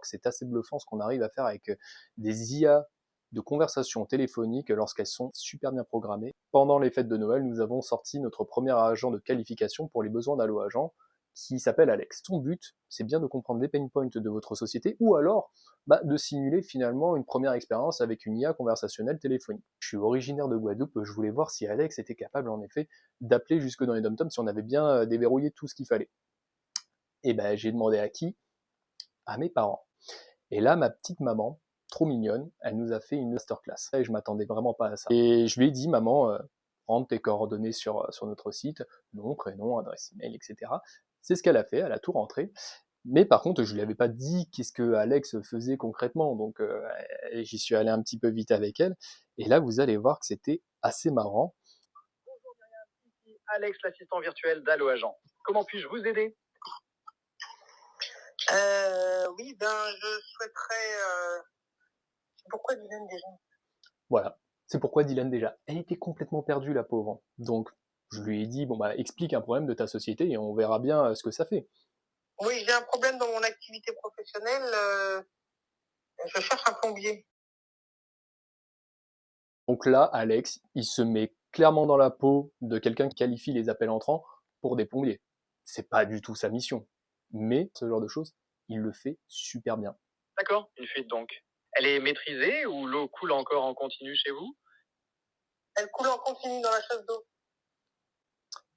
C'est assez bluffant ce qu'on arrive à faire avec des IA de conversation téléphonique lorsqu'elles sont super bien programmées. Pendant les fêtes de Noël, nous avons sorti notre premier agent de qualification pour les besoins d'Allo Agent qui s'appelle Alex. Son but, c'est bien de comprendre les pain points de votre société ou alors de simuler finalement une première expérience avec une IA conversationnelle téléphonique. Je suis originaire de Guadeloupe, je voulais voir si Alex était capable en effet d'appeler jusque dans les dom-toms, si on avait bien déverrouillé tout ce qu'il fallait. Et j'ai demandé à qui? À mes parents. Et là, ma petite maman, trop mignonne, elle nous a fait une masterclass. Et je m'attendais vraiment pas à ça. Et je lui ai dit, maman, rentre tes coordonnées sur notre site, nom, prénom, adresse email, etc. C'est ce qu'elle a fait, elle a tout rentré. Mais par contre, je lui avais pas dit qu'est-ce que Alex faisait concrètement, donc j'y suis allé un petit peu vite avec elle. Et là, vous allez voir que c'était assez marrant. Bonjour Myriam, ici Alex, l'assistant virtuel d'Allo Agent. Comment puis-je vous aider? Oui, je souhaiterais... Pourquoi Dylan déjà? Voilà, c'est pourquoi Dylan déjà. Elle était complètement perdue, la pauvre. Donc, je lui ai dit, explique un problème de ta société et on verra bien ce que ça fait. Oui, j'ai un problème dans mon activité professionnelle. Je cherche un plombier. Donc là, Alex, il se met clairement dans la peau de quelqu'un qui qualifie les appels entrants pour des plombiers. C'est pas du tout sa mission. Mais ce genre de choses, il le fait super bien. D'accord, une fuite donc. Elle est maîtrisée ou l'eau coule encore en continu chez vous? Elle coule en continu dans la chasse d'eau.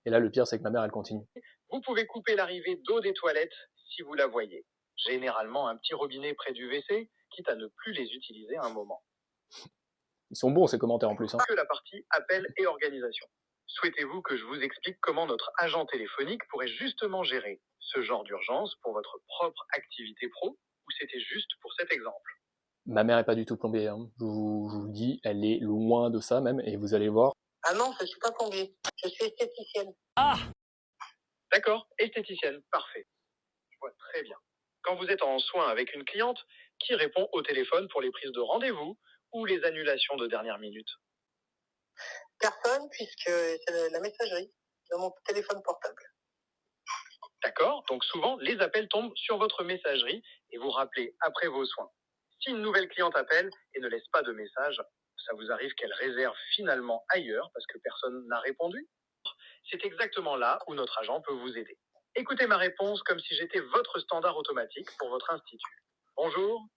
Et là, le pire, c'est que ma mère, elle continue. Vous pouvez couper l'arrivée d'eau des toilettes si vous la voyez. Généralement, un petit robinet près du WC, quitte à ne plus les utiliser un moment. Ils sont bons, ces commentaires, en plus. Que la partie appel et organisation. Souhaitez-vous que je vous explique comment notre agent téléphonique pourrait justement gérer ce genre d'urgence pour votre propre activité pro, ou c'était juste pour cet exemple? Ma mère est pas du tout plombier, hein. Je vous le dis, elle est loin de ça même, et vous allez voir. Ah non, je suis pas plombier, je suis esthéticienne. Ah! D'accord, esthéticienne, parfait. Je vois très bien. Quand vous êtes en soin avec une cliente, qui répond au téléphone pour les prises de rendez-vous ou les annulations de dernière minute? Personne, puisque c'est la messagerie de mon téléphone portable. D'accord, donc souvent les appels tombent sur votre messagerie et vous rappelez après vos soins. Si une nouvelle cliente appelle et ne laisse pas de message, ça vous arrive qu'elle réserve finalement ailleurs parce que personne n'a répondu? C'est exactement là où notre agent peut vous aider. Écoutez ma réponse comme si j'étais votre standard automatique pour votre institut. Bonjour,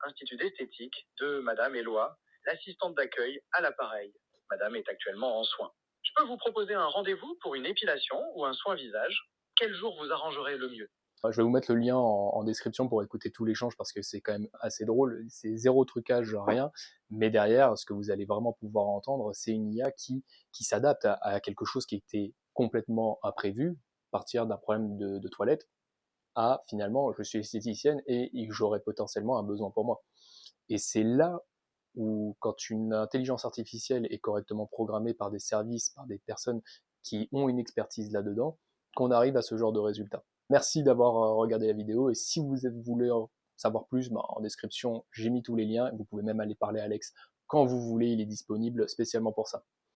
Institut d'esthétique de Madame Éloi, l'assistante d'accueil à l'appareil. Madame est actuellement en soins. Je peux vous proposer un rendez-vous pour une épilation ou un soin visage? Quel jour vous arrangerez le mieux? Je vais vous mettre le lien en description pour écouter tout l'échange parce que c'est quand même assez drôle. C'est zéro trucage, rien. Mais derrière, ce que vous allez vraiment pouvoir entendre, c'est une IA qui s'adapte à quelque chose qui était complètement imprévu, partir d'un problème de toilette à finalement, je suis esthéticienne et j'aurais potentiellement un besoin pour moi. Et c'est là où, quand une intelligence artificielle est correctement programmée par des services, par des personnes qui ont une expertise là-dedans, qu'on arrive à ce genre de résultat. Merci d'avoir regardé la vidéo et si vous voulez en savoir plus, en description, j'ai mis tous les liens. Vous pouvez même aller parler à Alex quand vous voulez, il est disponible spécialement pour ça.